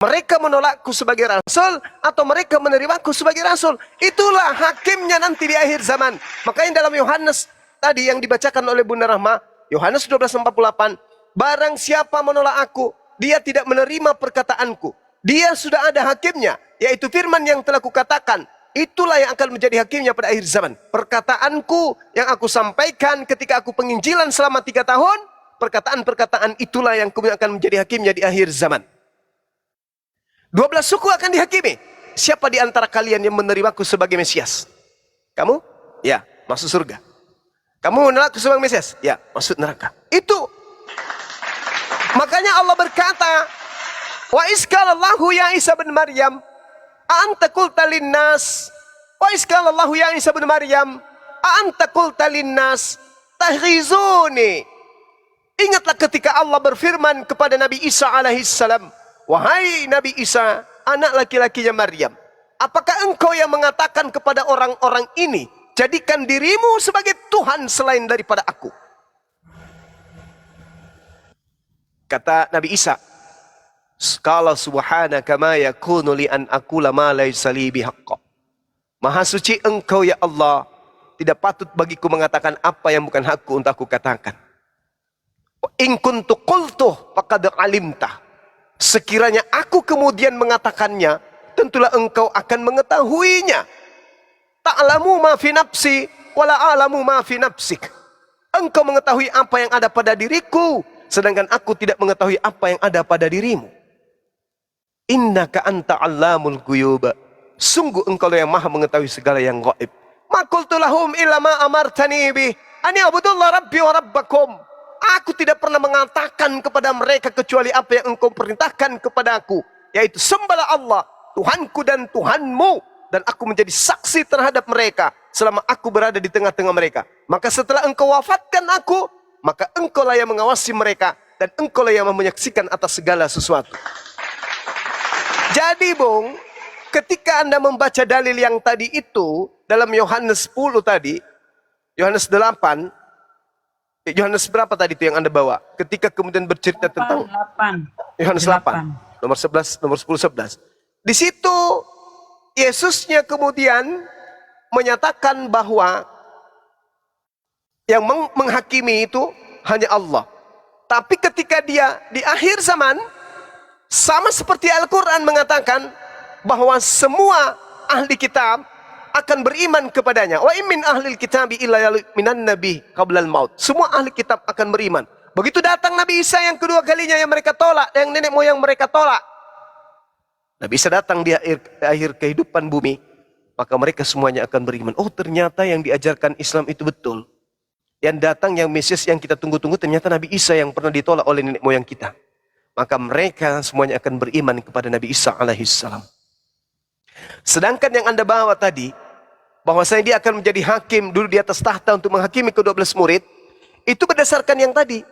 Mereka menolakku sebagai rasul atau mereka menerimaku sebagai rasul. Itulah hakimnya nanti di akhir zaman. Makanya dalam Yohanes tadi yang dibacakan oleh Bunda Rahma, Yohanes 12:48, barang siapa menolak aku, dia tidak menerima perkataanku. Dia sudah ada hakimnya, yaitu firman yang telah kukatakan. Itulah yang akan menjadi hakimnya pada akhir zaman. Perkataanku yang aku sampaikan ketika aku penginjilan selama 3 tahun, perkataan-perkataan itulah yang kemudian akan menjadi hakimnya di akhir zaman. 12 suku akan dihakimi. Siapa di antara kalian yang menerimaku sebagai Mesias? Kamu? Ya, masuk surga. Kamu menolakku sebagai Mesias? Ya, masuk neraka. Itu. Makanya Allah berkata, wa iskalallahu ya Isa bin Maryam, a'anta qulta linnas, wa iskalallahu ya Isa bin Maryam, a'anta qulta linnas takhizuni. Ingatlah ketika Allah berfirman kepada Nabi Isa alaihissalam, wahai Nabi Isa, anak laki-lakinya Maryam, apakah engkau yang mengatakan kepada orang-orang ini, jadikan dirimu sebagai Tuhan selain daripada aku? Kata Nabi Isa, qala subhanaka ma yakunu li an aqula ma laysa li bihaqq. Maha suci engkau ya Allah, tidak patut bagiku mengatakan apa yang bukan hakku untuk aku katakan. In kuntu qultuh faqad alimtah. Sekiranya aku kemudian mengatakannya, tentulah engkau akan mengetahuinya. Ta'lamu ma fi nafsi wala a'lamu ma fi nafsik. Engkau mengetahui apa yang ada pada diriku, sedangkan aku tidak mengetahui apa yang ada pada dirimu. Innaka anta 'allamul ghuyub. Sungguh engkau yang maha mengetahui segala yang gaib. Ma qultu lahum illa ma amartani bi an ya'budullah rabbi wa rabbakum. Aku tidak pernah mengatakan kepada mereka kecuali apa yang engkau perintahkan kepada aku, yaitu sembahlah Allah, Tuhanku dan Tuhanmu, dan aku menjadi saksi terhadap mereka selama aku berada di tengah-tengah mereka. Maka setelah engkau wafatkan aku, maka engkau lah yang mengawasi mereka, dan engkau lah yang menyaksikan atas segala sesuatu. Jadi Bung, ketika Anda membaca dalil yang tadi itu dalam Yohanes 10 tadi, Yohanes 8, Yohanes berapa tadi itu yang Anda bawa? Ketika kemudian bercerita tentang 8. Yohanes 8, nomor 11, nomor 10, 11. Di situ Yesusnya kemudian menyatakan bahwa yang menghakimi itu hanya Allah. Tapi ketika dia di akhir zaman, sama seperti Al-Quran mengatakan bahwa semua ahli kitab akan beriman kepadanya. Wa in min ahlil kitabi illa minan nabi qablal maut. Semua ahli kitab akan beriman. Begitu datang Nabi Isa yang kedua kalinya yang mereka tolak, yang nenek moyang mereka tolak. Nabi Isa datang di akhir kehidupan bumi, maka mereka semuanya akan beriman. Oh, ternyata yang diajarkan Islam itu betul. Yang datang yang Mesias yang kita tunggu-tunggu ternyata Nabi Isa yang pernah ditolak oleh nenek moyang kita. Maka mereka semuanya akan beriman kepada Nabi Isa alaihissalam. Sedangkan yang Anda bawa tadi, bahwasanya dia akan menjadi hakim dulu di atas tahta untuk menghakimi ke-12 murid, itu berdasarkan yang tadi.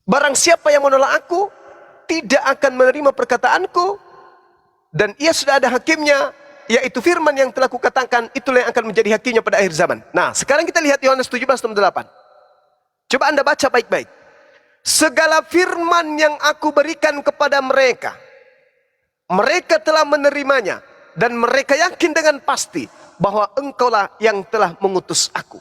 Barang siapa yang menolak aku, tidak akan menerima perkataanku, dan ia sudah ada hakimnya, yaitu firman yang telah kukatakan, itulah yang akan menjadi hakimnya pada akhir zaman. Nah, sekarang kita lihat Yohanes 17:8. Coba Anda baca baik-baik. Segala firman yang aku berikan kepada mereka, mereka telah menerimanya, dan mereka yakin dengan pasti bahwa engkaulah yang telah mengutus aku.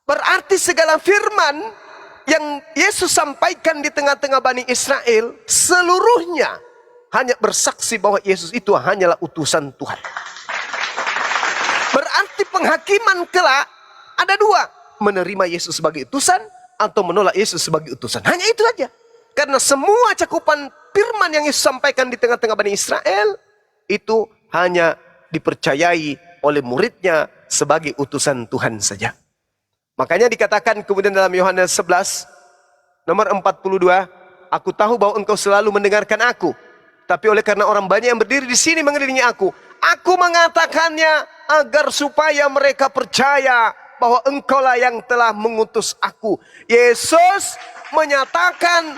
Berarti segala firman yang Yesus sampaikan di tengah-tengah Bani Israel, seluruhnya hanya bersaksi bahwa Yesus itu hanyalah utusan Tuhan. Berarti penghakiman kelak ada dua, menerima Yesus sebagai utusan atau menolak Yesus sebagai utusan. Hanya itu aja. Karena semua cakupan firman yang Yesus sampaikan di tengah-tengah Bani Israel itu hanya dipercayai oleh muridnya sebagai utusan Tuhan saja. Makanya dikatakan kemudian dalam Yohanes 11 nomor 42, aku tahu bahwa engkau selalu mendengarkan aku, tapi oleh karena orang banyak yang berdiri di sini mengelilingi aku mengatakannya agar supaya mereka percaya bahwa engkaulah yang telah mengutus aku. Yesus mengatakan,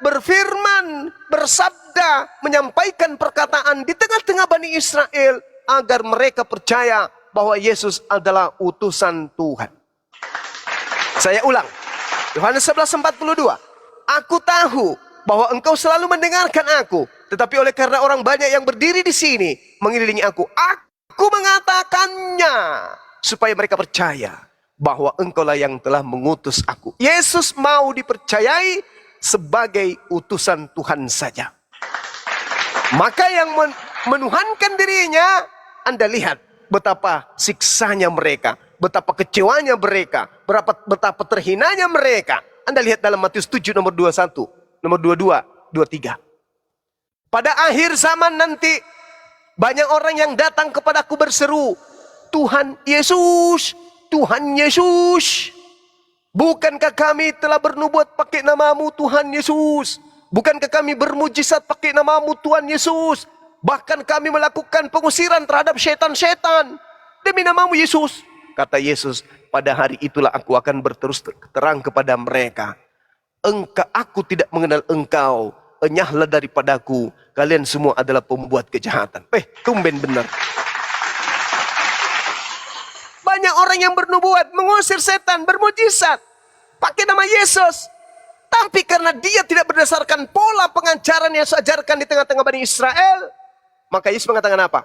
berfirman, bersabda, menyampaikan perkataan di tengah-tengah Bani Israel agar mereka percaya bahwa Yesus adalah utusan Tuhan. Saya ulang, Yohanes 11:42. Aku tahu bahwa engkau selalu mendengarkan aku. Tetapi oleh karena orang banyak yang berdiri di sini mengelilingi aku mengatakannya supaya mereka percaya bahwa engkaulah yang telah mengutus aku. Yesus mau dipercayai sebagai utusan Tuhan saja. Maka yang menuhankan dirinya, Anda lihat betapa siksanya mereka, betapa kecewanya mereka, betapa terhinanya mereka. Anda lihat dalam Matius 7 nomor 21, nomor 22, 23. Pada akhir zaman nanti, banyak orang yang datang kepadaku berseru, Tuhan Yesus, Tuhan Yesus, bukankah kami telah bernubuat pakai namamu Tuhan Yesus? Bukankah kami bermujizat pakai namamu Tuhan Yesus? Bahkan kami melakukan pengusiran terhadap setan-setan demi namamu Yesus. Kata Yesus, pada hari itulah aku akan berterus terang kepada mereka. Aku tidak mengenal engkau. Enyahlah daripadaku. Kalian semua adalah pembuat kejahatan. Tumben benar. Banyak orang yang bernubuat, mengusir setan, bermujizat pakai nama Yesus. Tapi karena dia tidak berdasarkan pola pengajaran yang seajarkan di tengah-tengah Bani Israel, maka Yesus mengatakan apa?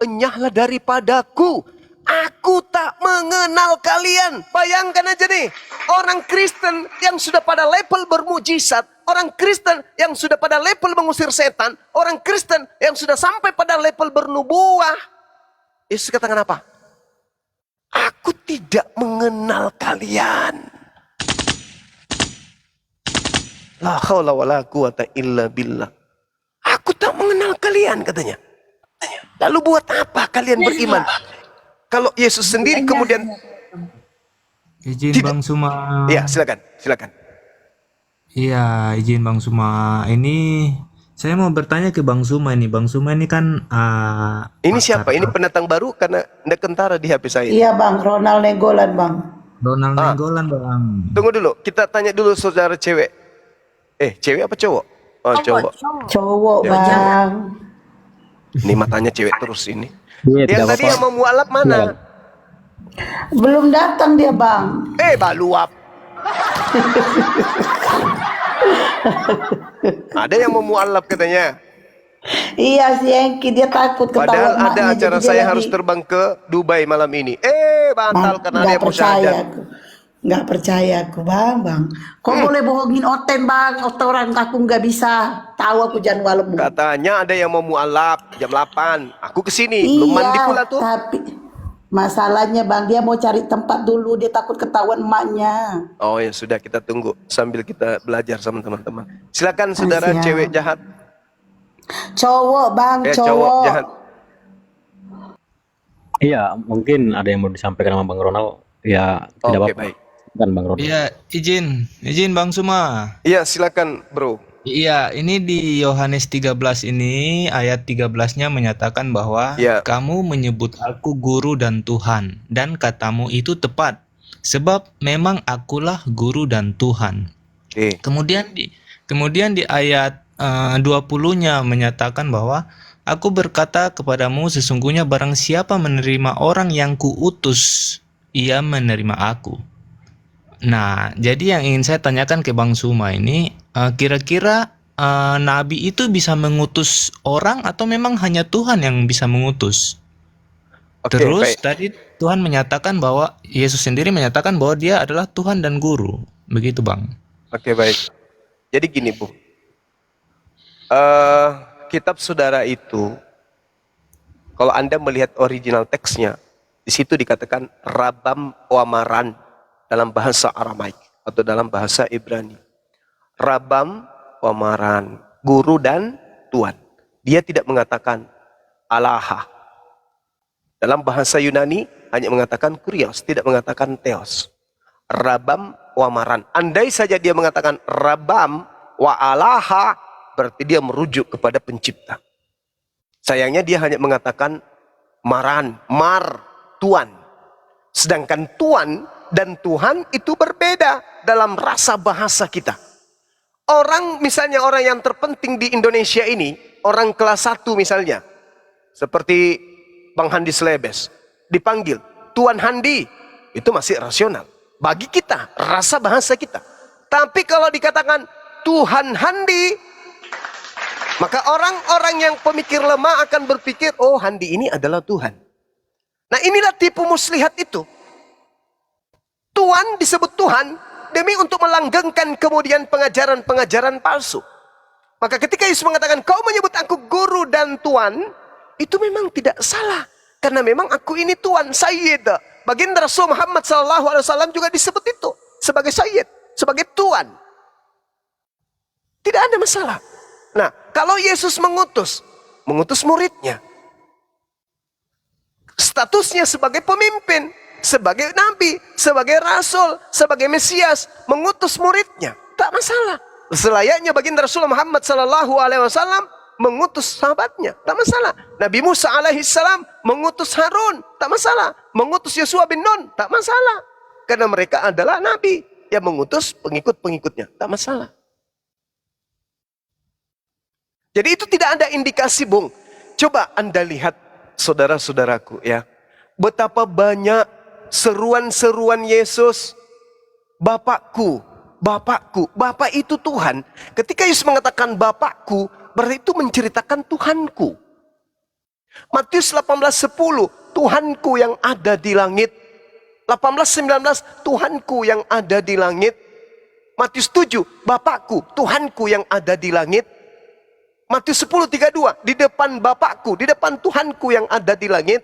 Enyahlah daripadaku. Aku tak mengenal kalian. Bayangkan aja nih, orang Kristen yang sudah pada level bermujizat, orang Kristen yang sudah pada level mengusir setan, orang Kristen yang sudah sampai pada level bernubuah. Yesus katakan apa? Aku tidak mengenal kalian. La haula wala quwata illa billah. Aku tak mengenal kalian, katanya. Lalu buat apa kalian beriman? Kalau Yesus sendiri kemudian Izin Bang Suma. Ya, silakan. Iya, izin Bang Suma. Ini saya mau bertanya ke Bang Suma ini. Bang Suma ini kan ini siapa? Ini pendatang baru karena ada kentara di HP saya. Iya Bang, Ronald Nenggolan Bang. Ronald Nenggolan Bang. Tunggu dulu, kita tanya dulu saudara cewek. Cewek apa cowok? Oh, cowok. Cowok Ya, Bang. Ini matanya cewek terus ini. Iya, Yang tadi yang mau mualaf mana? Belum datang dia Bang. Baluap. Ada yang mau mualaf katanya. Iya si Engki dia takut ketahuan Padahal ada maknya, acara jadi dia saya lagi- harus terbang ke Dubai malam ini. Batal karena nggak dia mau percaya syahadat. aku. Nggak percaya aku Bang. Kok boleh bohongin Oten Bang? Orang aku nggak bisa tahu aku janwalemu. Katanya ada yang mau mualaf jam 8. Aku kesini, belum mandi pula tuh. Tapi masalahnya Bang dia mau cari tempat dulu, dia takut ketahuan emaknya. Oh ya sudah, kita tunggu sambil kita belajar sama teman-teman. Silakan saudara Siap. cewek jahat. Cowok Bang, Cowok jahat. Iya, mungkin ada yang mau disampaikan sama Bang Ronald. Ya, tidak Oke, apa-apa. baik. Kan Bang Ronald. Iya, izin Bang Suma. Iya, silakan bro. Iya, ini di Yohanes 13 ini ayat 13-nya menyatakan bahwa Ya. kamu menyebut aku guru dan Tuhan, dan katamu itu tepat, sebab memang akulah guru dan Tuhan. Oke. Kemudian di ayat 20-nya menyatakan bahwa aku berkata kepadamu sesungguhnya barang siapa menerima orang yang kuutus, ia menerima aku. Nah, jadi yang ingin saya tanyakan ke Bang Suma ini, kira-kira Nabi itu bisa mengutus orang atau memang hanya Tuhan yang bisa mengutus? Oke, Terus baik. tadi Tuhan menyatakan bahwa Yesus sendiri menyatakan bahwa dia adalah Tuhan dan Guru. Begitu Bang. Oke, baik. Jadi gini, Bu. Kitab saudara itu, kalau Anda melihat original teksnya, di situ dikatakan Rabam Wamaran dalam bahasa Aramaik atau dalam bahasa Ibrani. Rabam Wamaran, guru dan Tuhan. Dia tidak mengatakan Alaha. Dalam bahasa Yunani hanya mengatakan Kurios, tidak mengatakan Theos. Rabam Wamaran. Andai saja dia mengatakan Rabam wa Alaha, berarti dia merujuk kepada pencipta. Sayangnya dia hanya mengatakan Maran, Mar, Tuhan. Sedangkan Tuhan dan Tuhan itu berbeda dalam rasa bahasa kita. Misalnya orang yang terpenting di Indonesia ini, orang kelas 1 misalnya, seperti Bang Handi Slebes, dipanggil Tuan Handi, itu masih rasional. Bagi kita, rasa bahasa kita. Tapi kalau dikatakan Tuhan Handi, maka orang-orang yang pemikir lemah akan berpikir, oh Handi ini adalah Tuhan. Nah inilah tipu muslihat itu. Tuhan disebut Tuhan demi untuk melanggengkan kemudian pengajaran-pengajaran palsu. Maka ketika Yesus mengatakan, kau menyebut aku guru dan Tuhan, itu memang tidak salah. Karena memang aku ini Tuhan, Sayyid. Baginda Rasul Muhammad SAW juga disebut itu sebagai Sayyid, sebagai Tuhan. Tidak ada masalah. Nah, kalau Yesus mengutus muridnya, statusnya sebagai pemimpin, sebagai nabi, sebagai rasul, sebagai Mesias, mengutus muridnya, tak masalah. Selayaknya baginda Rasul Muhammad SAW mengutus sahabatnya, tak masalah. Nabi Musa alaihissalam mengutus Harun, tak masalah. Mengutus Yosua bin Nun, tak masalah. Karena mereka adalah nabi yang mengutus pengikut-pengikutnya, tak masalah. Jadi itu tidak ada indikasi, Bung. Coba Anda lihat, saudara-saudaraku ya, betapa banyak seruan-seruan Yesus, Bapakku, Bapakku, Bapak itu Tuhan. Ketika Yesus mengatakan Bapakku, berarti itu menceritakan Tuhanku. Matius 18:10, Tuhanku yang ada di langit. 18:19, Tuhanku yang ada di langit. Matius 7, Bapakku, Tuhanku yang ada di langit. Matius 10:32, di depan Bapakku, di depan Tuhanku yang ada di langit.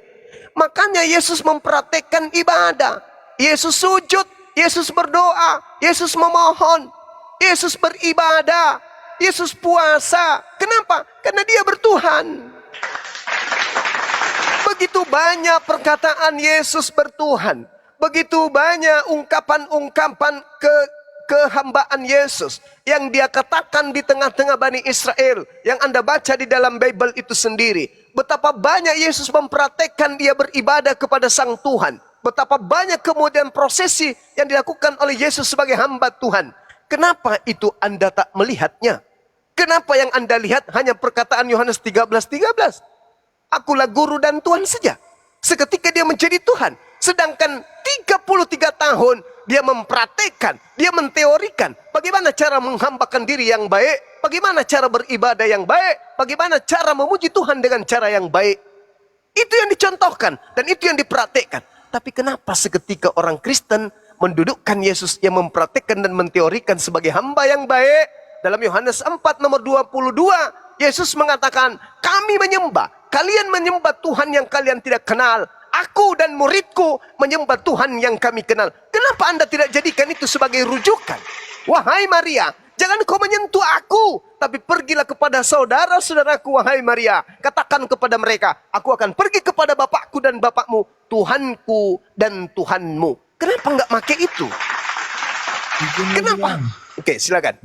Makanya Yesus mempraktekkan ibadah. Yesus sujud, Yesus berdoa, Yesus memohon, Yesus beribadah, Yesus puasa. Kenapa? Karena dia bertuhan. Begitu banyak perkataan Yesus bertuhan. Begitu banyak ungkapan-ungkapan kehambaan Yesus yang dia katakan di tengah-tengah Bani Israel, yang Anda baca di dalam Bible itu sendiri. Betapa banyak Yesus mempraktekkan dia beribadah kepada Sang Tuhan. Betapa banyak kemudian prosesi yang dilakukan oleh Yesus sebagai hamba Tuhan. Kenapa itu Anda tak melihatnya? Kenapa yang Anda lihat hanya perkataan Yohanes 13:13? Akulah guru dan Tuhan saja. Seketika dia menjadi Tuhan. Sedangkan 33 tahun dia mempraktekkan, dia menteorikan bagaimana cara menghambakan diri yang baik, bagaimana cara beribadah yang baik, bagaimana cara memuji Tuhan dengan cara yang baik. Itu yang dicontohkan dan itu yang dipraktekkan. Tapi kenapa seketika orang Kristen mendudukkan Yesus yang mempraktekkan dan menteorikan sebagai hamba yang baik? Dalam Yohanes 4 nomor 22, Yesus mengatakan, kami menyembah, kalian menyembah Tuhan yang kalian tidak kenal. Aku dan muridku menyembah Tuhan yang kami kenal. Kenapa Anda tidak jadikan itu sebagai rujukan? Wahai Maria, jangan kau menyentuh aku, tapi pergilah kepada saudara-saudaraku, wahai Maria. Katakan kepada mereka, aku akan pergi kepada Bapakku dan Bapakmu, Tuhanku dan Tuhanmu. Kenapa nggak pakai itu? Kenapa? Oke, silakan.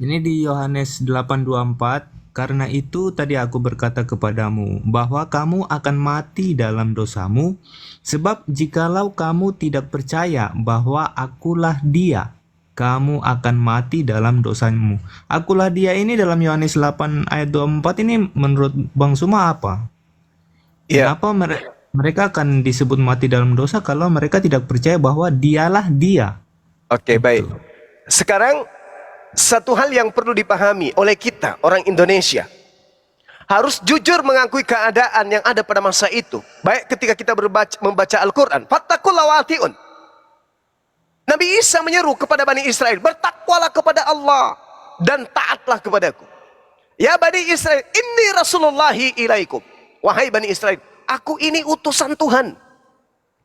Ini di Yohanes 8:24. Karena itu tadi aku berkata kepadamu bahwa kamu akan mati dalam dosamu, sebab jikalau kamu tidak percaya bahwa akulah dia, kamu akan mati dalam dosamu. Akulah dia ini dalam Yohanes 8 ayat 24 ini menurut Bang Suma apa? Ya. Kenapa mereka akan disebut mati dalam dosa kalau mereka tidak percaya bahwa dialah dia? Oke, baik. Sekarang satu hal yang perlu dipahami oleh kita, orang Indonesia. Harus jujur mengakui keadaan yang ada pada masa itu. Baik ketika kita membaca Al-Quran. Fattaqullaha wa ati'un. Nabi Isa menyeru kepada Bani Israel, bertakwalah kepada Allah dan taatlah kepadaku. Ya Bani Israel, inni rasulullahi ilaikum. Wahai Bani Israel, aku ini utusan Tuhan.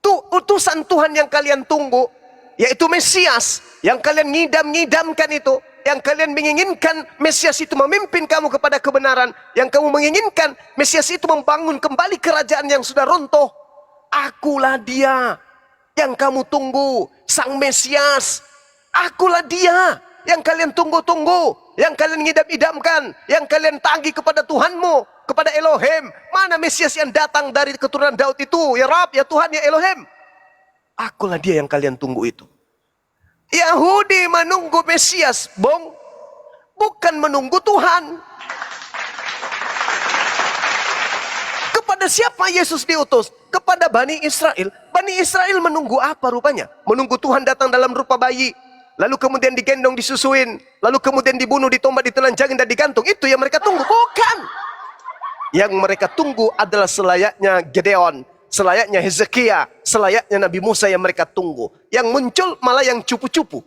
Tuh utusan Tuhan yang kalian tunggu, yaitu Mesias, yang kalian ngidam-ngidamkan itu, yang kalian menginginkan Mesias itu memimpin kamu kepada kebenaran, yang kamu menginginkan Mesias itu membangun kembali kerajaan yang sudah runtuh. Akulah dia yang kamu tunggu, Sang Mesias. Akulah dia yang kalian tunggu-tunggu, yang kalian ngidam-idamkan, yang kalian tagih kepada Tuhanmu, kepada Elohim. Mana Mesias yang datang dari keturunan Daud itu? Ya Rabb, ya Tuhan, ya Elohim. Akulah dia yang kalian tunggu itu. Yahudi menunggu Mesias, Bung, bukan menunggu Tuhan. Kepada siapa Yesus diutus? Kepada Bani Israel. Bani Israel menunggu apa rupanya? Menunggu Tuhan datang dalam rupa bayi. lalu kemudian digendong, disusuin, lalu kemudian dibunuh, ditombak, ditelanjangin dan digantung. Itu yang mereka tunggu. Bukan. Yang mereka tunggu adalah selayaknya Gideon, selayaknya Hezekia, selayaknya Nabi Musa yang mereka tunggu. Yang muncul malah yang cupu-cupu.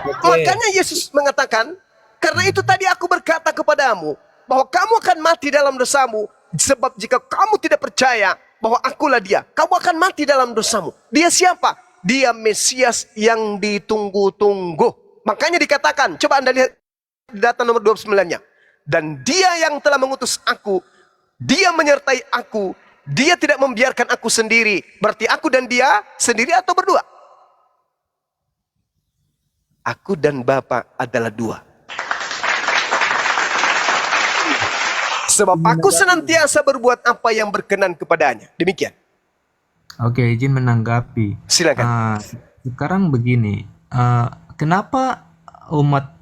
Makanya Yesus mengatakan, karena itu tadi aku berkata kepadamu, bahwa kamu akan mati dalam dosamu. Sebab jika kamu tidak percaya bahwa akulah dia, kamu akan mati dalam dosamu. Dia siapa? Dia Mesias yang ditunggu-tunggu. Makanya dikatakan, coba Anda lihat data nomor 29-nya. Dan dia yang telah mengutus aku, dia menyertai aku, dia tidak membiarkan aku sendiri. Berarti aku dan dia sendiri atau berdua? Aku dan Bapa adalah dua. Sebab aku senantiasa berbuat apa yang berkenan kepadanya. Demikian. Oke, izin menanggapi. Silakan. Sekarang begini, kenapa umat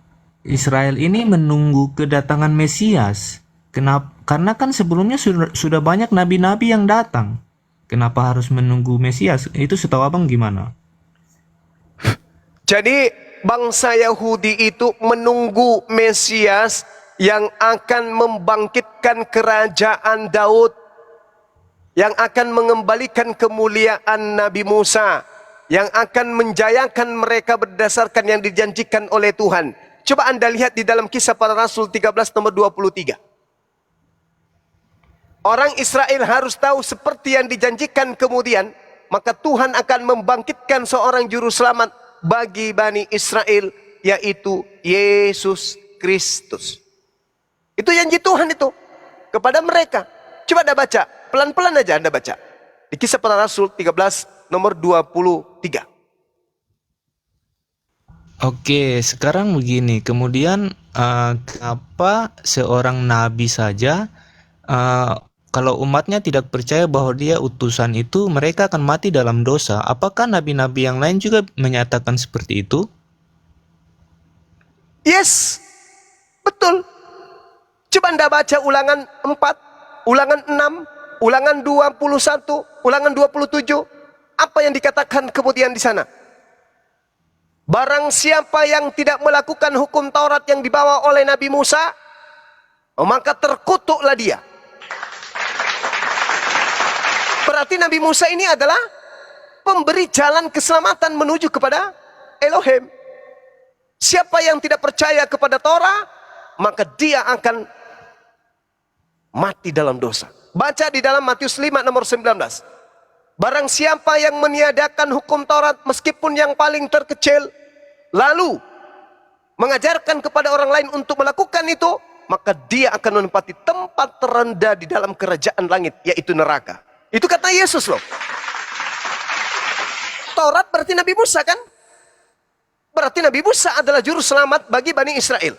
Israel ini menunggu kedatangan Mesias? Karena kan sebelumnya sudah banyak nabi-nabi yang datang. Kenapa harus menunggu Mesias? Itu setahu abang gimana? Jadi bangsa Yahudi itu menunggu Mesias yang akan membangkitkan kerajaan Daud, yang akan mengembalikan kemuliaan Nabi Musa, yang akan menjayakan mereka berdasarkan yang dijanjikan oleh Tuhan. Coba Anda lihat di dalam Kisah Para Rasul 13 nomor 23. Orang Israel harus tahu seperti yang dijanjikan kemudian, maka Tuhan akan membangkitkan seorang juru selamat bagi Bani Israel, yaitu Yesus Kristus. Itu janji Tuhan itu kepada mereka. Coba Anda baca, pelan-pelan aja Anda baca. Di Kisah Para Rasul 13 nomor 23. Oke, sekarang begini. Kemudian kenapa seorang nabi saja, kalau umatnya tidak percaya bahwa dia utusan itu, mereka akan mati dalam dosa? Apakah nabi-nabi yang lain juga menyatakan seperti itu? Yes, betul. Coba Anda baca Ulangan 4, Ulangan 6, Ulangan 21, Ulangan 27. Apa yang dikatakan kemudian di sana? Barang siapa yang tidak melakukan hukum Taurat yang dibawa oleh Nabi Musa, maka terkutuklah dia. Berarti Nabi Musa ini adalah pemberi jalan keselamatan menuju kepada Elohim. Siapa yang tidak percaya kepada Torah, maka dia akan mati dalam dosa. Baca di dalam Matius 5 nomor 19. Barang siapa yang meniadakan hukum Taurat meskipun yang paling terkecil, lalu mengajarkan kepada orang lain untuk melakukan itu, maka dia akan menempati tempat terendah di dalam kerajaan langit, yaitu neraka. Itu kata Yesus loh. Taurat berarti Nabi Musa kan? Berarti Nabi Musa adalah juru selamat bagi Bani Israel.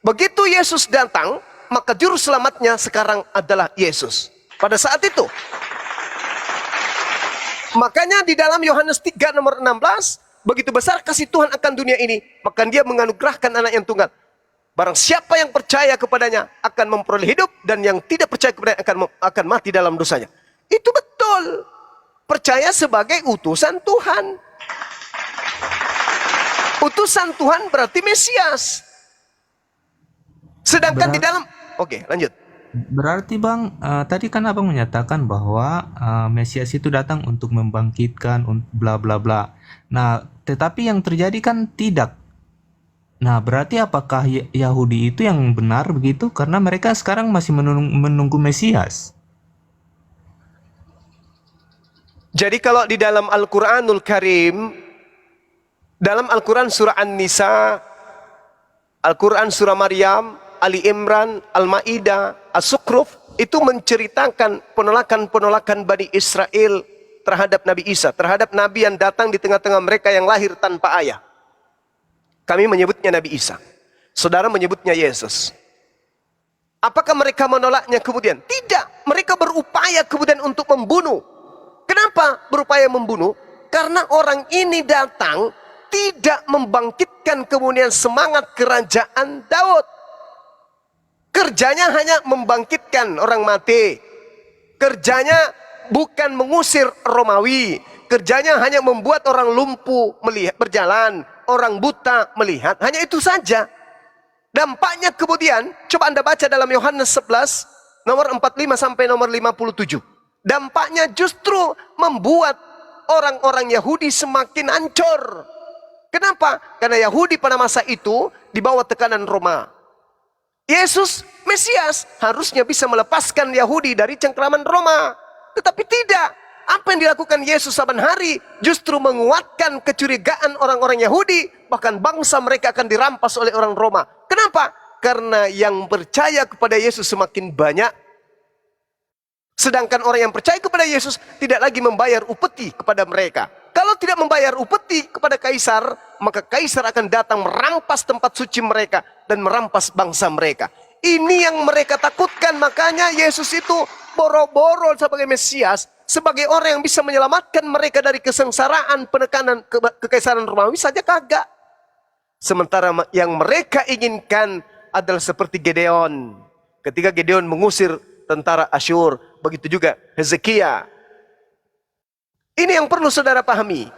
Begitu Yesus datang, maka juru selamatnya sekarang adalah Yesus. Pada saat itu. Makanya di dalam Yohanes 3 nomor 16, begitu besar kasih Tuhan akan dunia ini, maka dia menganugerahkan anak yang tunggal. Barang siapa yang percaya kepadanya akan memperoleh hidup, dan yang tidak percaya kepadanya akan mati dalam dosanya. Itu betul. Percaya sebagai utusan Tuhan. Utusan Tuhan berarti Mesias. Sedangkan di dalam... Oke, lanjut. Berarti Bang, tadi kan Abang menyatakan bahwa Mesias itu datang untuk membangkitkan bla bla bla. Nah, tetapi yang terjadi kan tidak. Nah, berarti apakah Yahudi itu yang benar begitu? Karena mereka sekarang masih menunggu Mesias. Jadi kalau di dalam Al-Quranul Karim, dalam Al-Quran surah An-Nisa, Al-Quran surah Maryam, Ali Imran, Al-Ma'idah, As-Sukruf, itu menceritakan penolakan-penolakan Bani Israel terhadap Nabi Isa, terhadap Nabi yang datang di tengah-tengah mereka yang lahir tanpa ayah. Kami menyebutnya Nabi Isa. Saudara menyebutnya Yesus. Apakah mereka menolaknya kemudian? Tidak. Mereka berupaya kemudian untuk membunuh. Kenapa berupaya membunuh? Karena orang ini datang tidak membangkitkan kemudian semangat kerajaan Daud. Kerjanya hanya membangkitkan orang mati. Kerjanya bukan mengusir Romawi. Kerjanya hanya membuat orang lumpuh melihat berjalan, orang buta melihat, hanya itu saja. Dampaknya kemudian, coba Anda baca dalam Yohanes 11, nomor 45 sampai nomor 57. Dampaknya justru membuat orang-orang Yahudi semakin hancur. Kenapa? Karena Yahudi pada masa itu di bawah tekanan Roma. Yesus, Mesias, harusnya bisa melepaskan Yahudi dari cengkraman Roma. Tetapi tidak. Apa yang dilakukan Yesus saban hari justru menguatkan kecurigaan orang-orang Yahudi, bahkan bangsa mereka akan dirampas oleh orang Roma. Kenapa? Karena yang percaya kepada Yesus semakin banyak, sedangkan orang yang percaya kepada Yesus tidak lagi membayar upeti kepada mereka. Kalau tidak membayar upeti kepada kaisar, maka kaisar akan datang merampas tempat suci mereka dan merampas bangsa mereka. Ini yang mereka takutkan, makanya Yesus itu boro-boro sebagai Mesias, sebagai orang yang bisa menyelamatkan mereka dari kesengsaraan penekanan kekaisaran Romawi saja kagak. Sementara yang mereka inginkan adalah seperti Gedeon. Ketika Gedeon mengusir tentara Asyur, begitu juga Hezekia. Ini yang perlu saudara pahami.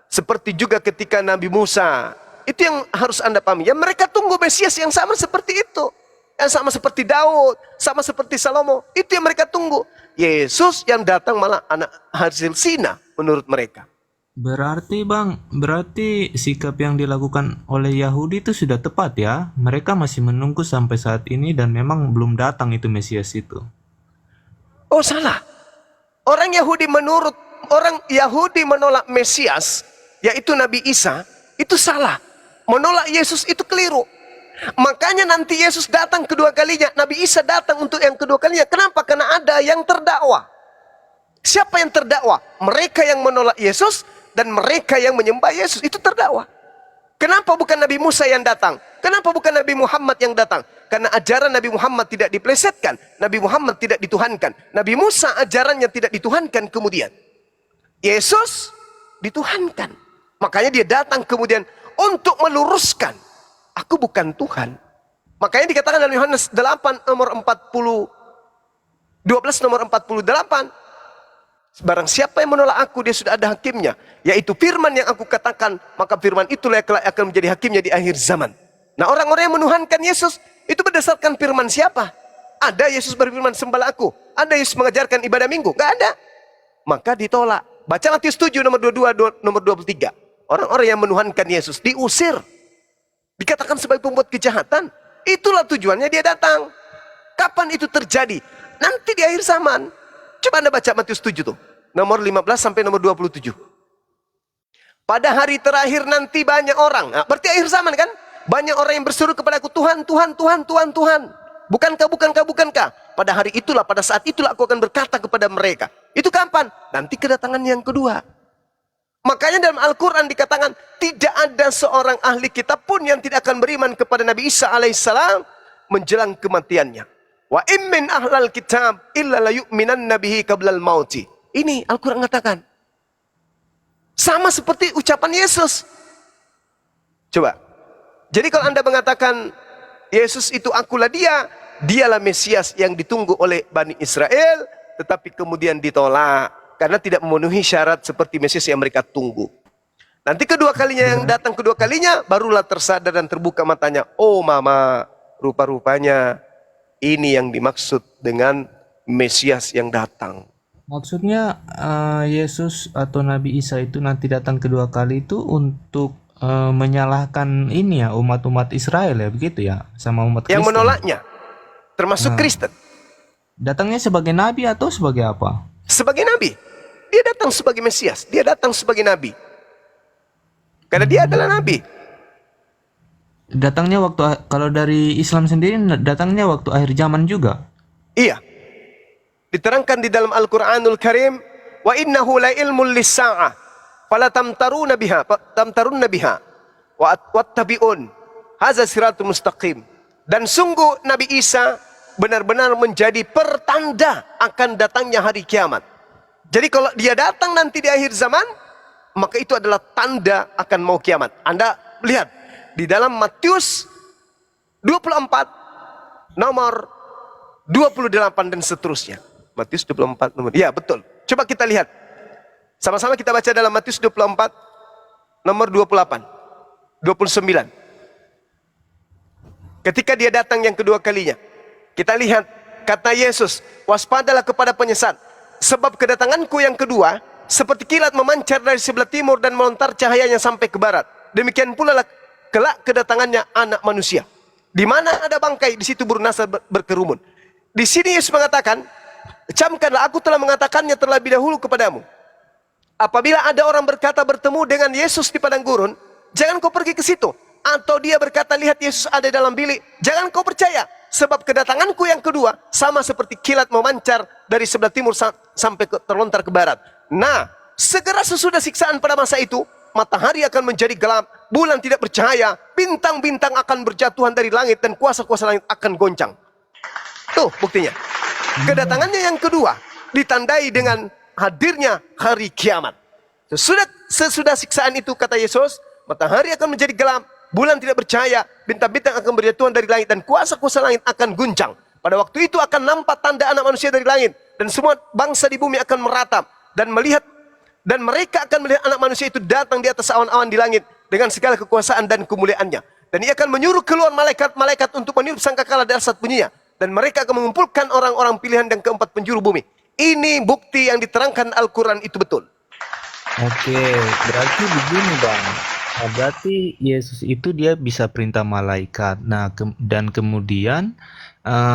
Seperti juga ketika Nabi Musa, itu yang harus Anda pahami. Ya, mereka tunggu Mesias yang sama seperti itu. Yang sama seperti Daud, sama seperti Salomo. Itu yang mereka tunggu. Yesus yang datang malah anak hasil zina menurut mereka. Berarti Bang, berarti sikap yang dilakukan oleh Yahudi itu sudah tepat ya? Mereka masih menunggu sampai saat ini dan memang belum datang itu Mesias itu. Oh, salah. Orang Yahudi menolak Mesias, yaitu Nabi Isa, itu salah. Menolak Yesus itu keliru. Makanya nanti Yesus datang kedua kalinya, Nabi Isa datang untuk yang kedua kalinya. Kenapa? Karena ada yang terdakwa. Siapa yang terdakwa? Mereka yang menolak Yesus dan mereka yang menyembah Yesus, itu terdakwa. Kenapa bukan Nabi Musa yang datang? Kenapa bukan Nabi Muhammad yang datang? Karena ajaran Nabi Muhammad tidak diplesetkan, Nabi Muhammad tidak dituhankan. Nabi Musa ajarannya tidak dituhankan kemudian. Yesus dituhankan. Makanya dia datang kemudian untuk meluruskan, aku bukan Tuhan. Makanya dikatakan dalam Yohanes 8 nomor 40, 12 nomor 48. Barang siapa yang menolak aku, dia sudah ada hakimnya, yaitu firman yang aku katakan, maka firman itulah yang kelak akan menjadi hakimnya di akhir zaman. Nah, orang-orang yang menuhankan Yesus itu berdasarkan firman siapa? Ada Yesus berfirman, sembahlah aku. Ada Yesus mengajarkan ibadah minggu? Gak ada. Maka ditolak. Baca Matius 7 nomor 22 nomor 23. Orang-orang yang menuhankan Yesus diusir. Dikatakan sebagai pembuat kejahatan. Itulah tujuannya dia datang. Kapan itu terjadi? Nanti di akhir zaman. Coba Anda baca Matius 7 tuh. Nomor 15 sampai nomor 27. Pada hari terakhir nanti banyak orang. Nah, berarti akhir zaman kan? Banyak orang yang berseru kepada aku, Tuhan, Tuhan, Tuhan, Tuhan, Tuhan. Bukankah, bukankah, bukankah? Pada hari itulah, pada saat itulah aku akan berkata kepada mereka. Itu kapan? Nanti kedatangan yang kedua. Makanya dalam Al-Quran dikatakan, tidak ada seorang ahli kitab pun yang tidak akan beriman kepada Nabi Isa alaihissalam menjelang kematiannya. Wa immin ahlal kitab illa la yu'minan nabihi qablal mauti. Ini Al-Quran mengatakan. Sama seperti ucapan Yesus. Coba. Jadi kalau Anda mengatakan Yesus itu akulah dia, dialah Mesias yang ditunggu oleh Bani Israel, tetapi kemudian ditolak karena tidak memenuhi syarat seperti Mesias yang mereka tunggu. Nanti kedua kalinya yang datang kedua kalinya, barulah tersadar dan terbuka matanya. Oh mama, rupa-rupanya ini yang dimaksud dengan Mesias yang datang. Maksudnya Yesus atau Nabi Isa itu nanti datang kedua kali itu untuk menyalahkan ini ya, umat-umat Israel ya, begitu ya, sama umat Kristen. Yang menolaknya, termasuk Kristen. Datangnya sebagai nabi atau sebagai apa? Sebagai nabi. Dia datang sebagai Mesias, dia datang sebagai nabi. Karena dia adalah nabi. Datangnya waktu, kalau dari Islam sendiri datangnya waktu akhir zaman juga. Iya. Diterangkan di dalam Al-Qur'anul Karim, wa innahu la ilmul lis-sa'ah fala tamtaruna biha wattabi'un hadza siratul mustaqim. Dan sungguh Nabi Isa benar-benar menjadi pertanda akan datangnya hari kiamat. Jadi kalau dia datang nanti di akhir zaman, maka itu adalah tanda akan mau kiamat. Anda lihat di dalam Matius 24 nomor 28 dan seterusnya. Matius 24 nomor. Ya, betul. Coba kita lihat. Sama-sama kita baca dalam Matius 24 nomor 28, 29. Ketika dia datang yang kedua kalinya, kita lihat kata Yesus, waspadalah kepada penyesat, sebab kedatanganku yang kedua seperti kilat memancar dari sebelah timur dan melontar cahayanya sampai ke barat. Demikian pula kelak kedatangannya Anak Manusia. Di mana ada bangkai, di situ burung nasar berkerumun. Di sini Yesus mengatakan, camkanlah, aku telah mengatakannya terlebih dahulu kepadamu. Apabila ada orang berkata bertemu dengan Yesus di padang gurun, jangan kau pergi ke situ. Atau dia berkata, lihat Yesus ada dalam bilik, jangan kau percaya. Sebab kedatanganku yang kedua sama seperti kilat memancar dari sebelah timur sampai terlontar ke barat. Nah, segera sesudah siksaan pada masa itu, matahari akan menjadi gelap, bulan tidak bercahaya, bintang-bintang akan berjatuhan dari langit, dan kuasa-kuasa langit akan goncang. Tuh buktinya. Kedatangannya yang kedua ditandai dengan hadirnya hari kiamat. Sesudah siksaan itu, kata Yesus, matahari akan menjadi gelap, bulan tidak bercahaya, bintang-bintang akan berjatuhan dari langit, dan kuasa-kuasa langit akan guncang. Pada waktu itu akan nampak tanda Anak Manusia dari langit, dan semua bangsa di bumi akan meratap dan melihat, dan mereka akan melihat Anak Manusia itu datang di atas awan-awan di langit dengan segala kekuasaan dan kemuliaannya. Dan ia akan menyuruh keluar malaikat-malaikat untuk meniup sangkakala dahsyat bunyinya, dan mereka akan mengumpulkan orang-orang pilihan dan keempat penjuru bumi. Ini bukti yang diterangkan Al-Quran itu betul. Oke, berarti begini Bang. Nah, berarti Yesus itu dia bisa perintah malaikat. Nah, dan kemudian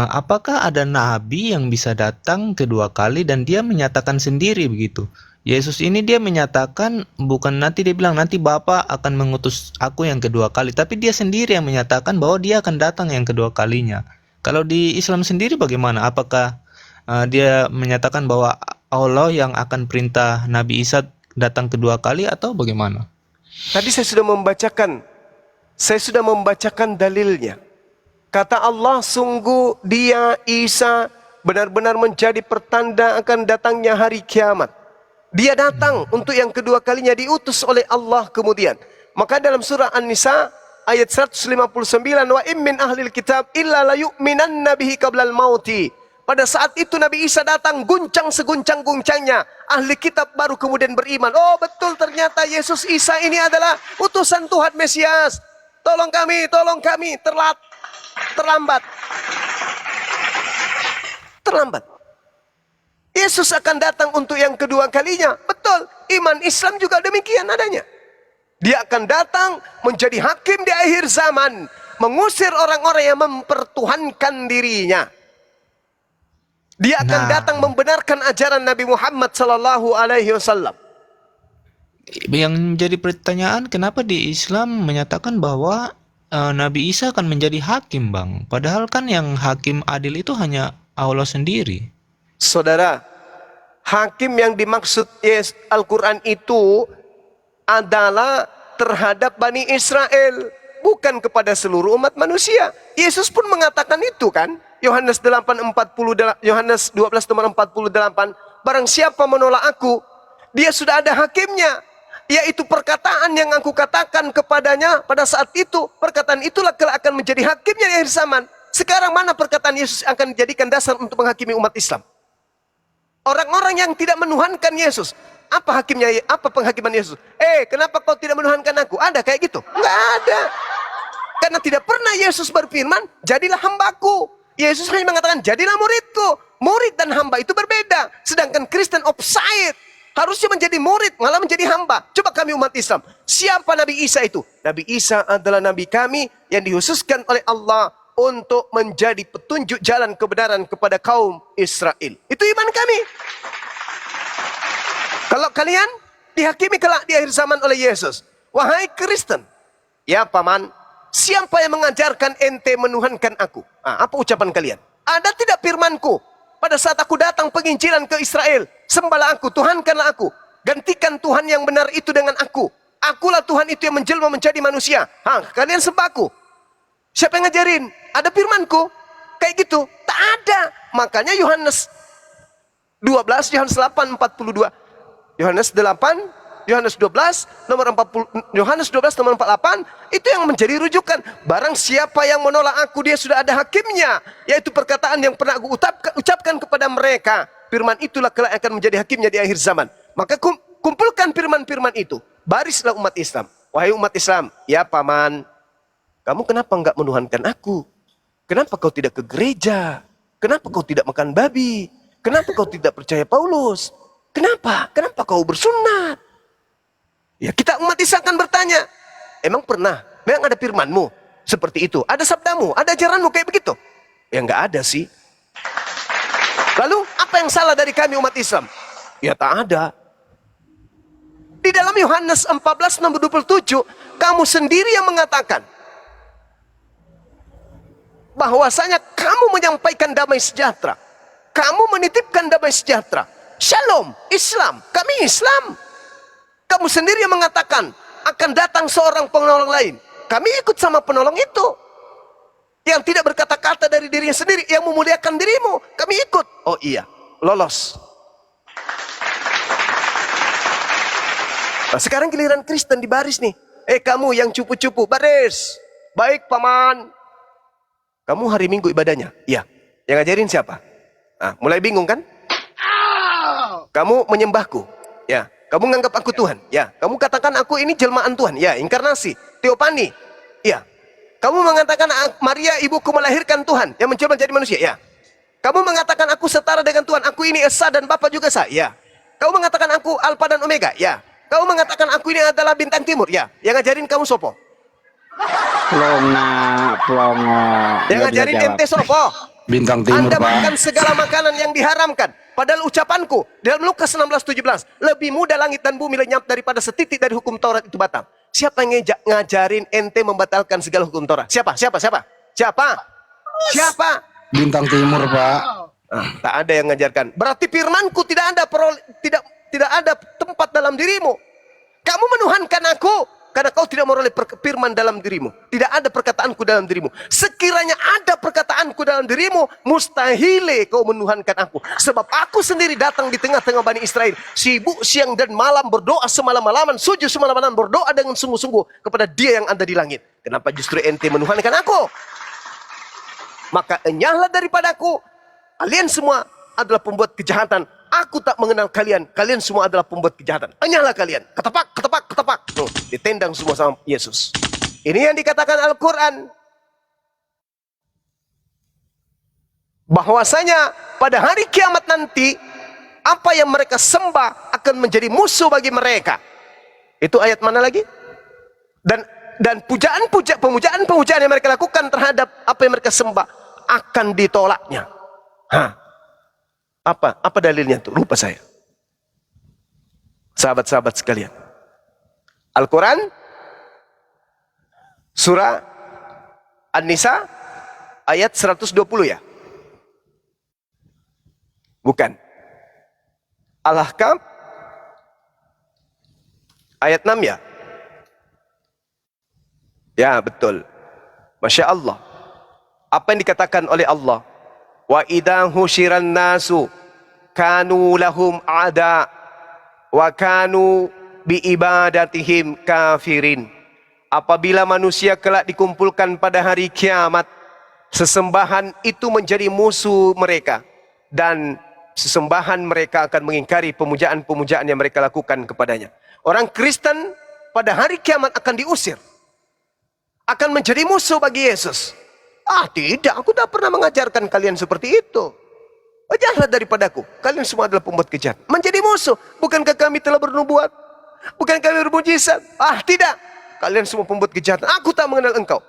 apakah ada nabi yang bisa datang kedua kali dan dia menyatakan sendiri begitu? Yesus ini dia menyatakan, bukan nanti dia bilang nanti Bapa akan mengutus aku yang kedua kali, tapi dia sendiri yang menyatakan bahwa dia akan datang yang kedua kalinya. Kalau di Islam sendiri bagaimana? Apakah dia menyatakan bahwa Allah yang akan perintah Nabi Isa datang kedua kali atau bagaimana? Tadi saya sudah membacakan dalilnya. Kata Allah, sungguh dia Isa benar-benar menjadi pertanda akan datangnya hari kiamat. Dia datang untuk yang kedua kalinya, diutus oleh Allah kemudian. Maka dalam surah An-Nisa ayat 159, wa im min ahlil kitab illa la yu'minanna bihi qablal mauti. Pada saat itu Nabi Isa datang, guncang seguncang-guncangnya. Ahli kitab baru kemudian beriman. Oh betul, ternyata Yesus Isa ini adalah utusan Tuhan Mesias. Tolong kami, terlambat. Yesus akan datang untuk yang kedua kalinya. Betul, iman Islam juga demikian adanya. Dia akan datang menjadi hakim di akhir zaman, mengusir orang-orang yang mempertuhankan dirinya. Dia akan datang membenarkan ajaran Nabi Muhammad sallallahu alaihi wasallam. Yang menjadi pertanyaan, kenapa di Islam menyatakan bahwa Nabi Isa akan menjadi hakim, Bang? Padahal kan yang hakim adil itu hanya Allah sendiri. Saudara, hakim yang dimaksud Al-Quran itu adalah terhadap Bani Israel, bukan kepada seluruh umat manusia. Yesus pun mengatakan itu kan. Yohanes 12 nomor 48, barang siapa menolak aku, dia sudah ada hakimnya, yaitu perkataan yang aku katakan kepadanya pada saat itu. Perkataan itulah kelak akan menjadi hakimnya di akhir zaman. Sekarang mana perkataan Yesus akan dijadikan dasar untuk menghakimi umat Islam? Orang-orang yang tidak menuhankan Yesus, apa hakimnya? Apa penghakiman Yesus? Kenapa kau tidak menuhankan aku? Ada kayak gitu? Enggak ada. Karena tidak pernah Yesus berfirman, jadilah hambaku. Yesus hanya mengatakan, jadilah muridku. Murid dan hamba itu berbeda. Sedangkan Kristen offside. Harusnya menjadi murid, malah menjadi hamba. Coba kami umat Islam. Siapa Nabi Isa itu? Nabi Isa adalah Nabi kami yang dihususkan oleh Allah untuk menjadi petunjuk jalan kebenaran kepada kaum Israel. Itu iman kami. Kalau kalian dihakimi kelak di akhir zaman oleh Yesus. Wahai Kristen. Ya paman, siapa yang mengajarkan ente menuhankan aku? Apa ucapan kalian? Ada tidak firmanku? Pada saat aku datang penginjilan ke Israel, sembahlah aku, tuhankanlah aku. Gantikan Tuhan yang benar itu dengan aku. Akulah Tuhan itu yang menjelma menjadi manusia. Kalian sembah aku. Siapa yang ngajarin? Ada firmanku? Kayak gitu? Tak ada. Makanya Yohanes 12, Yohanes 8, 42. Yohanes 8, Yohanes 12 nomor 40, Yohanes 12 nomor 48 itu yang menjadi rujukan. Barang siapa yang menolak aku, dia sudah ada hakimnya, yaitu perkataan yang pernah aku ucapkan kepada mereka. Firman itulah kelak akan menjadi hakimnya di akhir zaman. Maka kumpulkan firman-firman itu. Barislah umat Islam. Wahai umat Islam, ya paman, kamu kenapa enggak menuhankan aku? Kenapa kau tidak ke gereja? Kenapa kau tidak makan babi? Kenapa kau tidak percaya Paulus? Kenapa? Kenapa kau bersunat? Ya, kita umat Islam akan bertanya, emang pernah? Memang ada firmanmu seperti itu? Ada sabdamu? Ada ajaranmu kayak begitu? Ya enggak ada sih. Lalu apa yang salah dari kami umat Islam? Ya tak ada. Di dalam Yohanes 14 nomor 27, kamu sendiri yang mengatakan bahwasanya kamu menyampaikan damai sejahtera. Kamu menitipkan damai sejahtera. Shalom, Islam, kami Islam. Kamu sendiri yang mengatakan akan datang seorang penolong lain. Kami ikut sama penolong itu. Yang tidak berkata-kata dari dirinya sendiri, yang memuliakan dirimu, kami ikut. Oh iya, lolos. Nah, sekarang giliran Kristen di baris nih. Kamu yang cupu-cupu, baris. Baik paman. Kamu hari Minggu ibadahnya? Iya. Yang ngajarin siapa? Nah, mulai bingung kan? Kamu menyembahku? Ya. Kamu menganggap aku Tuhan? Ya. Kamu katakan aku ini jelmaan Tuhan? Ya. Inkarnasi, teopani? Ya. Kamu mengatakan Maria ibuku melahirkan Tuhan yang mencoba menjadi manusia? Ya. Kamu mengatakan aku setara dengan Tuhan, aku ini Esa dan Bapa juga Esa? Ya. Kamu mengatakan aku Alfa dan Omega? Ya. Kamu mengatakan aku ini adalah bintang timur? Ya. Yang ngajarin kamu sopo? Plongo. Yang ngajarin ente sopo? Bintang timur, Anda Pak. makan segala makanan yang diharamkan. Padahal ucapanku dalam Lukas 16:17, lebih mudah langit dan bumi lenyap daripada setitik dari hukum Taurat itu batal. Siapa yang ngajarin ente membatalkan segala hukum Taurat? Siapa? Bintang timur, Pak. Tak ada yang mengajarkan. Berarti firmanku tidak ada tempat dalam dirimu. Kamu menuhankan aku karena kau tidak meroleh firman dalam dirimu. Tidak ada perkataanku dalam dirimu. Sekiranya ada perkataanku dalam dirimu, mustahil kau menuhankan aku. Sebab aku sendiri datang di tengah-tengah Bani Israel, sibuk siang dan malam berdoa semalam-malaman, sujud semalam-malaman, berdoa dengan sungguh-sungguh kepada Dia yang ada di langit. Kenapa justru ente menuhankan aku? Maka enyahlah daripadaku. Kalian semua adalah pembuat kejahatan. Aku tak mengenal kalian. Kalian semua adalah pembuat kejahatan. Enyahlah kalian. Ketepak. Ditendang semua sama Yesus. Ini yang dikatakan Al-Quran. Bahwasanya pada hari kiamat nanti, apa yang mereka sembah akan menjadi musuh bagi mereka. Itu ayat mana lagi? Dan pemujaan yang mereka lakukan terhadap apa yang mereka sembah akan ditolaknya. Apa dalilnya tuh? Lupa saya. Sahabat-sahabat sekalian. Al-Quran surah An-Nisa ayat 120 ya? Bukan. Al-Ahqaf ayat 6 ya? Ya, betul. Masya Allah. Apa yang dikatakan oleh Allah? Wa idza husyiran nasu kanu lahum ada wa kanu bi ibadatihim kafirin. Apabila manusia kelak dikumpulkan pada hari kiamat, sesembahan itu menjadi musuh mereka dan sesembahan mereka akan mengingkari pemujaan-pemujaan yang mereka lakukan kepadanya. Orang Kristen pada hari kiamat akan diusir, akan menjadi musuh bagi Yesus. Tidak, aku tak pernah mengajarkan kalian seperti itu. Janganlah daripadaku, kalian semua adalah pembuat kejahatan. Menjadi musuh, bukankah kami telah bernubuat? Bukankah kami bermujizat? Tidak, kalian semua pembuat kejahatan. Aku tak mengenal engkau.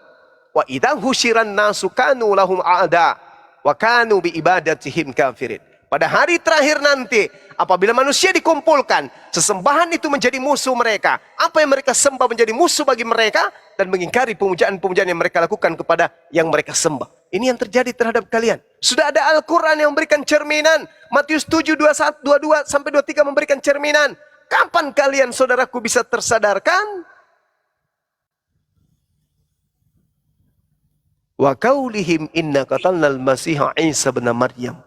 Wa idza husyiran nasu kanu lahum a'da wa kanu bi ibadatihim kafirin. Pada hari terakhir nanti, apabila manusia dikumpulkan, sesembahan itu menjadi musuh mereka. Apa yang mereka sembah menjadi musuh bagi mereka dan mengingkari pemujaan-pemujaan yang mereka lakukan kepada yang mereka sembah. Ini yang terjadi terhadap kalian. Sudah ada Al-Quran yang memberikan cerminan. Matius 7, 21, 22 sampai 23 memberikan cerminan. Kapan kalian, saudaraku, bisa tersadarkan? Wa qaulihim inna qatalnal masiha Isa bin Maryam.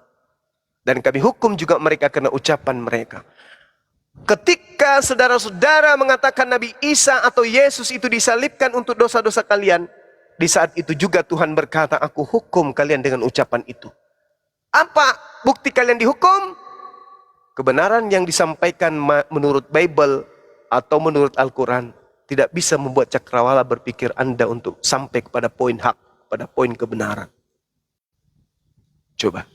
Dan kami hukum juga mereka karena ucapan mereka. Ketika saudara-saudara mengatakan Nabi Isa atau Yesus itu disalibkan untuk dosa-dosa kalian, di saat itu juga Tuhan berkata, aku hukum kalian dengan ucapan itu. Apa bukti kalian dihukum? Kebenaran yang disampaikan menurut Bible atau menurut Al-Quran tidak bisa membuat cakrawala berpikir Anda untuk sampai kepada poin hak, pada poin kebenaran. Coba.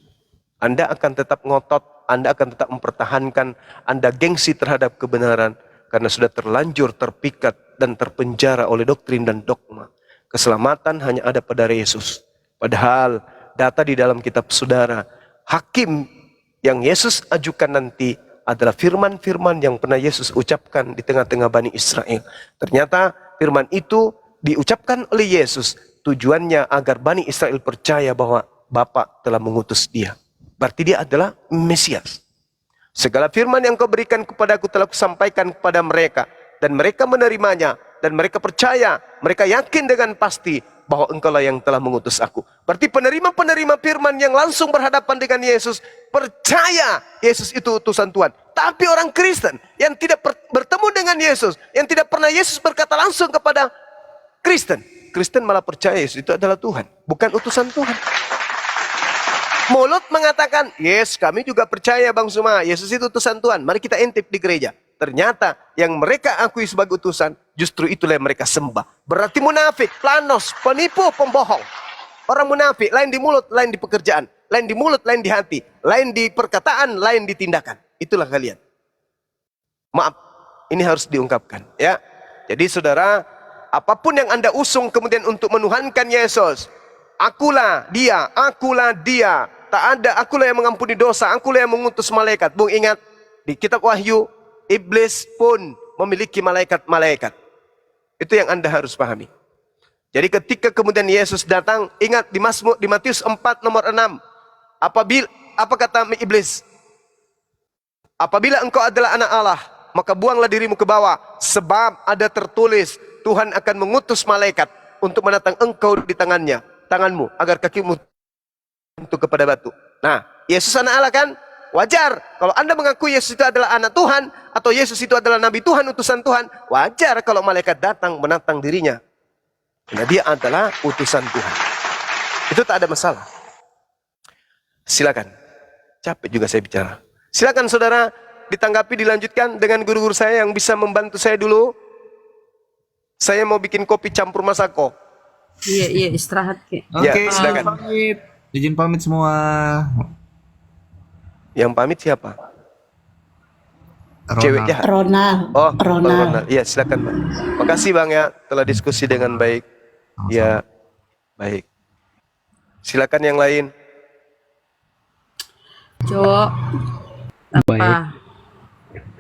Anda akan tetap ngotot, Anda akan tetap mempertahankan, Anda gengsi terhadap kebenaran karena sudah terlanjur terpikat dan terpenjara oleh doktrin dan dogma. Keselamatan hanya ada pada Yesus. Padahal data di dalam kitab saudara, hakim yang Yesus ajukan nanti adalah firman-firman yang pernah Yesus ucapkan di tengah-tengah Bani Israel. Ternyata firman itu diucapkan oleh Yesus, tujuannya agar Bani Israel percaya bahwa Bapa telah mengutus dia. Berarti dia adalah Mesias. Segala firman yang kau berikan kepadaku telah kusampaikan kepada mereka. Dan mereka menerimanya. Dan mereka percaya. Mereka yakin dengan pasti bahwa engkaulah yang telah mengutus aku. Berarti penerima-penerima firman yang langsung berhadapan dengan Yesus percaya Yesus itu utusan Tuhan. Tapi orang Kristen yang tidak bertemu dengan Yesus, yang tidak pernah Yesus berkata langsung kepada Kristen, Kristen malah percaya Yesus itu adalah Tuhan, bukan utusan Tuhan. Mulut mengatakan, yes, kami juga percaya Bang Suma, Yesus itu utusan Tuhan, mari kita intip di gereja. Ternyata yang mereka akui sebagai utusan, justru itulah yang mereka sembah. Berarti munafik, planos, penipu, pembohong. Orang munafik, lain di mulut, lain di pekerjaan. Lain di mulut, lain di hati. Lain di perkataan, lain di tindakan. Itulah kalian. Maaf, ini harus diungkapkan. Ya. Jadi saudara, apapun yang Anda usung kemudian untuk menuhankan Yesus, akulah dia, akulah dia. Tak ada, akulah yang mengampuni dosa, akulah yang mengutus malaikat. Bung ingat, di kitab Wahyu, iblis pun memiliki malaikat-malaikat. Itu yang Anda harus pahami. Jadi ketika kemudian Yesus datang, ingat di Matius 4 nomor 6. Apa kata iblis? Apabila engkau adalah anak Allah, maka buanglah dirimu ke bawah. Sebab ada tertulis, Tuhan akan mengutus malaikat untuk menatang engkau di tanganmu, agar kakimu untuk kepada batu. Nah, Yesus anak Allah kan? Wajar. Kalau Anda mengaku Yesus itu adalah anak Tuhan, atau Yesus itu adalah Nabi Tuhan, utusan Tuhan, wajar kalau malaikat datang menantang dirinya. Karena dia adalah utusan Tuhan. Itu tak ada masalah. Silakan. Capek juga saya bicara. Silakan saudara, ditanggapi, dilanjutkan dengan guru-guru saya yang bisa membantu saya dulu. Saya mau bikin kopi campur masako. Iya, istirahat Ki. Ya, silakan. Pamit. Izin pamit semua. Yang pamit siapa? Ronald. Cewek jahat. Ronald. Oh, Bang Ronald. Ronald. Iya, silakan Bang. Makasih Bang ya, telah diskusi dengan baik. Ya, baik. Silakan yang lain. Cowok. Baik.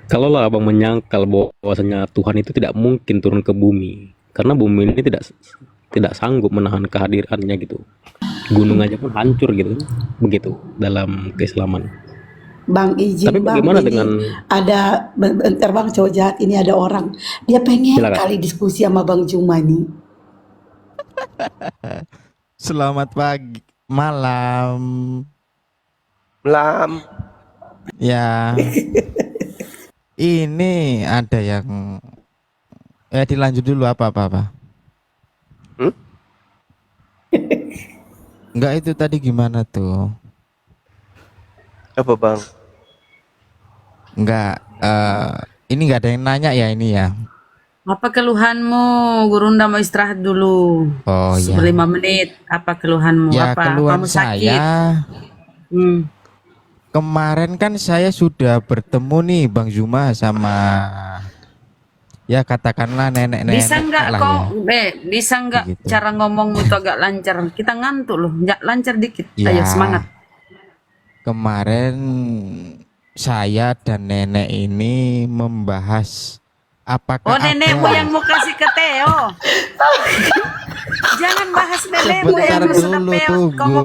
Kalaulah abang menyangkal bahwasanya Tuhan itu tidak mungkin turun ke bumi, karena bumi ini tidak sanggup menahan kehadirannya gitu. Gunung aja pun hancur gitu, begitu dalam keislaman. Bang izin Tapi bang, bagaimana ini dengan ada bentar bang, cowok jahat ini ada orang dia pengen Silakan. kali diskusi sama Bang Juma nih. Selamat pagi, malam. Lam. Ya. Ini ada yang dilanjut dulu apa. Hmm? Enggak, itu tadi gimana tuh? Apa Bang? Enggak, ini enggak ada yang nanya ya ini ya. Apa keluhanmu? Gurunda mau istirahat dulu. Oh ya. 5 menit. Apa keluhanmu? Ya Apa? keluhan Kamu sakit? saya. Kemarin kan saya sudah bertemu nih Bang Zuma sama ya katakanlah nenek-nenek Bisa nggak lah kok, ya. bisa nggak Begitu. cara ngomongmu itu agak lancar? Kita ngantuk loh, lancar dikit. Ya. Ayo semangat. Kemarin saya dan nenek ini membahas apakah Oh nenekmu ada yang mau kasih ke Theo. Jangan bahas nenekmu Sebentar yang sudah dulu, peot. tunggu. Kamu